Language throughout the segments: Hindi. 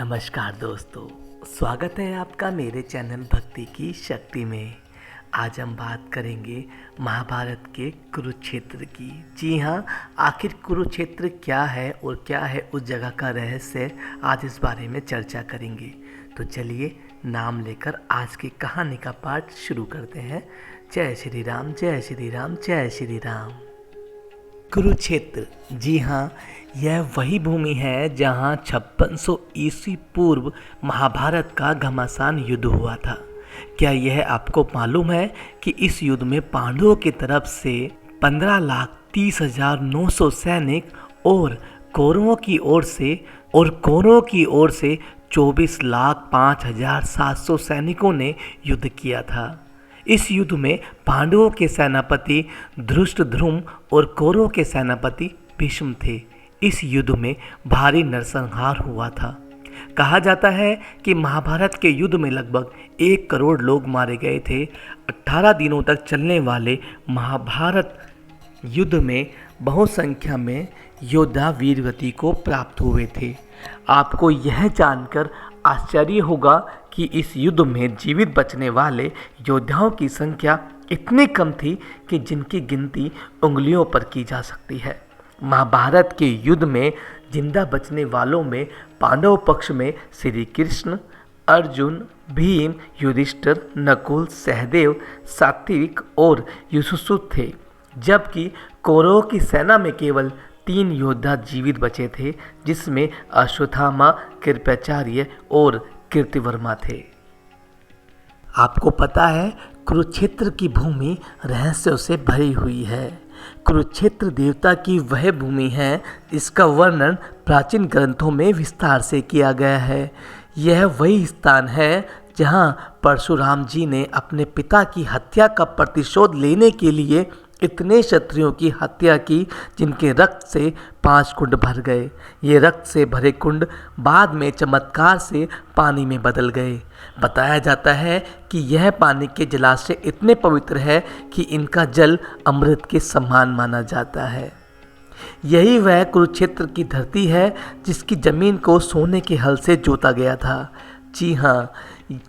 नमस्कार दोस्तों, स्वागत है आपका मेरे चैनल भक्ति की शक्ति में। आज हम बात करेंगे महाभारत के कुरुक्षेत्र की। जी हाँ, आखिर कुरुक्षेत्र क्या है और क्या है उस जगह का रहस्य, आज इस बारे में चर्चा करेंगे। तो चलिए नाम लेकर आज की कहानी का पाठ शुरू करते हैं। जय श्री राम, जय श्री राम, जय श्री राम। कुरुक्षेत्र, जी हाँ, यह वही भूमि है जहाँ 5600 ईस्वी पूर्व महाभारत का घमासान युद्ध हुआ था। क्या यह आपको मालूम है कि इस युद्ध में पांडवों की तरफ से 15,30,900 सैनिक और कौरवों की ओर से 24,05,700 सैनिकों ने युद्ध किया था। इस युद्ध में पांडवों के सेनापति धृष्टद्युम्न और कौरवों के सेनापति भीष्म थे। इस युद्ध में भारी नरसंहार हुआ था। कहा जाता है कि महाभारत के युद्ध में लगभग 1 करोड़ लोग मारे गए थे। 18 दिनों तक चलने वाले महाभारत युद्ध में बहुसंख्या में योद्धा वीरगति को प्राप्त हुए थे। आपको यह जानकर आश्चर्य होगा कि इस युद्ध में जीवित बचने वाले योद्धाओं की संख्या इतनी कम थी कि जिनकी गिनती उंगलियों पर की जा सकती है। महाभारत के युद्ध में जिंदा बचने वालों में पांडव पक्ष में श्री कृष्ण, अर्जुन, भीम, युधिष्ठिर, नकुल, सहदेव, सात्विक और युधिष्ठिर थे, जबकि कौरवों की सेना में केवल 3 योद्धा जीवित बचे थे, जिसमें अश्वत्थामा, कृपाचार्य और कीर्तिवर्मा थे। आपको पता है, कुरुक्षेत्र की भूमि रहस्यों से भरी हुई है। कुरुक्षेत्र देवता की वह भूमि है जिसका वर्णन प्राचीन ग्रंथों में विस्तार से किया गया है। यह वही स्थान है जहां परशुराम जी ने अपने पिता की हत्या का प्रतिशोध लेने के लिए इतने क्षत्रियों की हत्या की जिनके रक्त से 5 कुंड भर गए। ये रक्त से भरे कुंड बाद में चमत्कार से पानी में बदल गए। बताया जाता है कि यह पानी के जलाशय इतने पवित्र है कि इनका जल अमृत के समान माना जाता है। यही वह कुरुक्षेत्र की धरती है जिसकी जमीन को सोने के हल से जोता गया था। जी हाँ,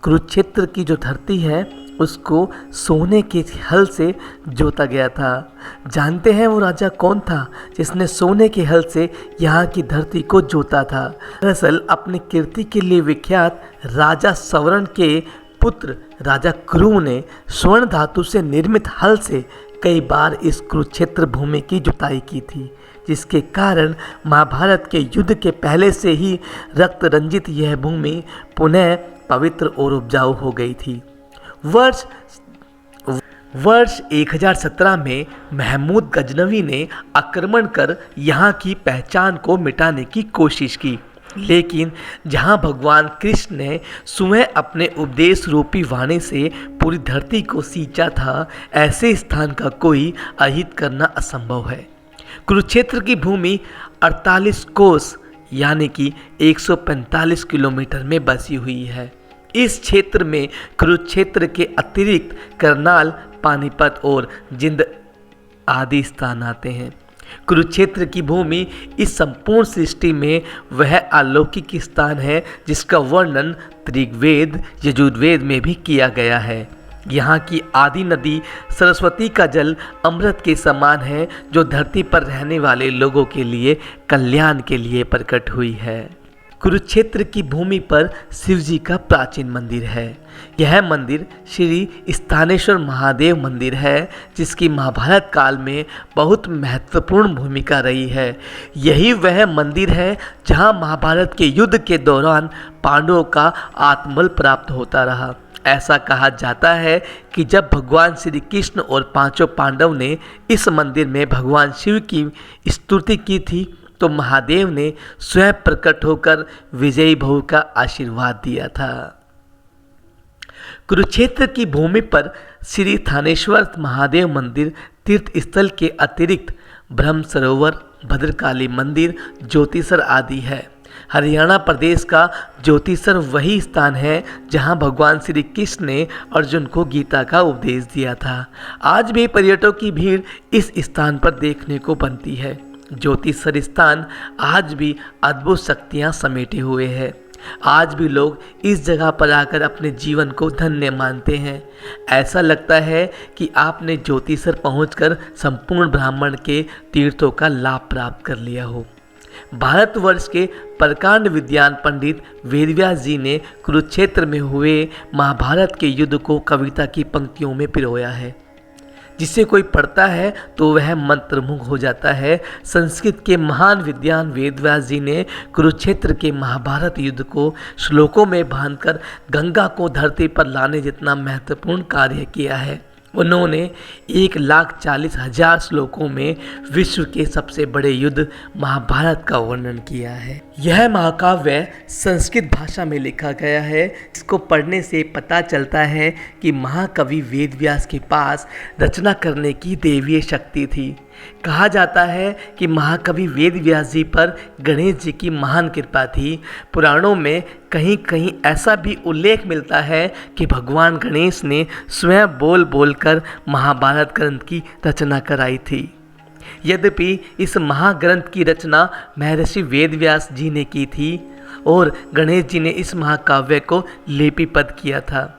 कुरुक्षेत्र की जो धरती है उसको सोने के हल से जोता गया था। जानते हैं वो राजा कौन था जिसने सोने के हल से यहाँ की धरती को जोता था? दरअसल अपनी कीर्ति के लिए विख्यात राजा सवर्ण के पुत्र राजा क्रू ने स्वर्ण धातु से निर्मित हल से कई बार इस कुरुक्षेत्र भूमि की जुताई की थी, जिसके कारण महाभारत के युद्ध के पहले से ही रक्त रंजित यह भूमि पुनः पवित्र और उपजाऊ हो गई थी। वर्ष 1017 में महमूद गजनवी ने आक्रमण कर यहाँ की पहचान को मिटाने की कोशिश की, लेकिन जहाँ भगवान कृष्ण ने स्वयं अपने उपदेश रूपी वाणी से पूरी धरती को सींचा था, ऐसे स्थान का कोई अहित करना असंभव है। कुरुक्षेत्र की भूमि 48 कोस यानी कि 145 किलोमीटर में बसी हुई है। इस क्षेत्र में कुरुक्षेत्र के अतिरिक्त करनाल, पानीपत और जिंद आदि स्थान आते हैं। कुरुक्षेत्र की भूमि इस संपूर्ण सृष्टि में वह अलौकिक स्थान है जिसका वर्णन ऋग्वेद, यजुर्वेद में भी किया गया है। यहाँ की आदि नदी सरस्वती का जल अमृत के समान है, जो धरती पर रहने वाले लोगों के लिए कल्याण के लिए प्रकट हुई है। कुरुक्षेत्र की भूमि पर शिव जी का प्राचीन मंदिर है। यह मंदिर श्री स्थानेश्वर महादेव मंदिर है, जिसकी महाभारत काल में बहुत महत्वपूर्ण भूमिका रही है। यही वह मंदिर है जहां महाभारत के युद्ध के दौरान पांडवों का आत्मबल प्राप्त होता रहा। ऐसा कहा जाता है कि जब भगवान श्री कृष्ण और 5 पांडव ने इस मंदिर में भगवान शिव की स्तुति की थी, तो महादेव ने स्वयं प्रकट होकर विजयी भव का आशीर्वाद दिया था। कुरुक्षेत्र की भूमि पर श्री थानेश्वर महादेव मंदिर तीर्थ स्थल के अतिरिक्त ब्रह्म सरोवर, भद्रकाली मंदिर, ज्योतिसर आदि है। हरियाणा प्रदेश का ज्योतिसर वही स्थान है जहां भगवान श्री कृष्ण ने अर्जुन को गीता का उपदेश दिया था। आज भी पर्यटकों की भीड़ इस स्थान पर देखने को बनती है। ज्योतिषर स्थान आज भी अद्भुत शक्तियाँ समेटे हुए है। आज भी लोग इस जगह पर आकर अपने जीवन को धन्य मानते हैं। ऐसा लगता है कि आपने ज्योतिसर पहुंचकर संपूर्ण ब्राह्मण के तीर्थों का लाभ प्राप्त कर लिया हो। भारतवर्ष के प्रकांड विद्वान पंडित वेदव्यास जी ने कुरुक्षेत्र में हुए महाभारत के युद्ध को कविता की पंक्तियों में पिरोया है, जिसे कोई पढ़ता है तो वह मंत्रमुग्ध हो जाता है। संस्कृत के महान विद्वान वेदव्यास जी ने कुरुक्षेत्र के महाभारत युद्ध को श्लोकों में बांधकर गंगा को धरती पर लाने जितना महत्वपूर्ण कार्य किया है। उन्होंने 1,40,000 श्लोकों में विश्व के सबसे बड़े युद्ध महाभारत का वर्णन किया है। यह महाकाव्य संस्कृत भाषा में लिखा गया है। इसको पढ़ने से पता चलता है कि महाकवि वेदव्यास के पास रचना करने की दैवीय शक्ति थी। कहा जाता है कि महाकवि वेदव्यास जी पर गणेश जी की महान कृपा थी। पुराणों में कहीं कहीं ऐसा भी उल्लेख मिलता है कि भगवान गणेश ने स्वयं बोल बोलकर महाभारत ग्रंथ की रचना कराई थी। यद्यपि इस महाग्रंथ की रचना महर्षि वेदव्यास जी ने की थी और गणेश जी ने इस महाकाव्य को लिपिबद्ध किया था।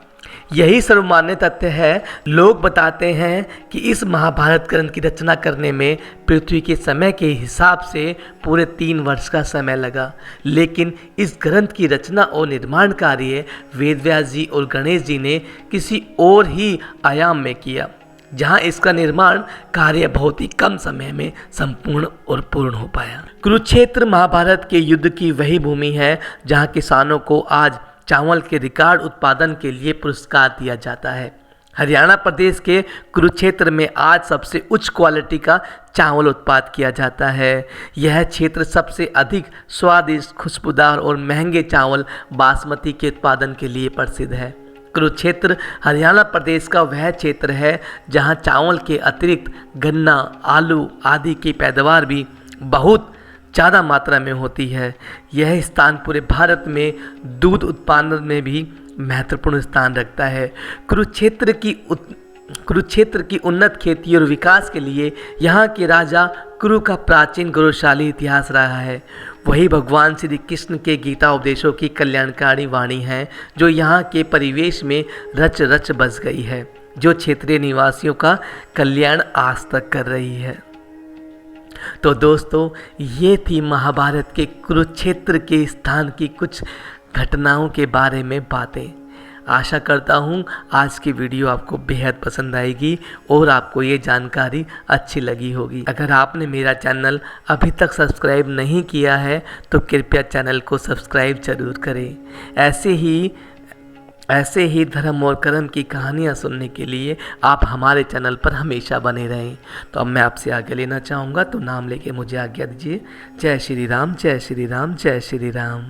यही सर्वमान्य तथ्य है। लोग बताते हैं कि इस महाभारत ग्रंथ की रचना करने में पृथ्वी के समय के हिसाब से पूरे 3 वर्ष का समय लगा, लेकिन इस ग्रंथ की रचना और निर्माण कार्य वेदव्यास जी और गणेश जी ने किसी और ही आयाम में किया, जहां इसका निर्माण कार्य बहुत ही कम समय में संपूर्ण और पूर्ण हो पाया। कुरुक्षेत्र महाभारत के युद्ध की वही भूमि है जहां किसानों को आज चावल के रिकॉर्ड उत्पादन के लिए पुरस्कार दिया जाता है। हरियाणा प्रदेश के कुरुक्षेत्र में आज सबसे उच्च क्वालिटी का चावल उत्पाद किया जाता है। यह क्षेत्र सबसे अधिक स्वादिष्ट, खुशबूदार और महंगे चावल बासमती के उत्पादन के लिए प्रसिद्ध है। कुरुक्षेत्र हरियाणा प्रदेश का वह क्षेत्र है जहां चावल के अतिरिक्त गन्ना, आलू आदि की पैदावार भी बहुत ज़्यादा मात्रा में होती है। यह स्थान पूरे भारत में दूध उत्पादन में भी महत्वपूर्ण स्थान रखता है। कुरुक्षेत्र की उन्नत खेती और विकास के लिए यहाँ के राजा कुरु का प्राचीन गौरवशाली इतिहास रहा है। वही भगवान श्री कृष्ण के गीता उपदेशों की कल्याणकारी वाणी है, जो यहाँ के परिवेश में रच रच बस गई है, जो क्षेत्रीय निवासियों का कल्याण आज तक कर रही है। तो दोस्तों, ये थी महाभारत के कुरुक्षेत्र के स्थान की कुछ घटनाओं के बारे में बातें। आशा करता हूँ आज की वीडियो आपको बेहद पसंद आएगी और आपको ये जानकारी अच्छी लगी होगी। अगर आपने मेरा चैनल अभी तक सब्सक्राइब नहीं किया है तो कृपया चैनल को सब्सक्राइब जरूर करें। ऐसे ही धर्म और कर्म की कहानियाँ सुनने के लिए आप हमारे चैनल पर हमेशा बने रहें। तो अब मैं आपसे आगे लेना चाहूँगा, तो नाम लेके मुझे आज्ञा दीजिए। जय श्री राम, जय श्री राम, जय श्री राम।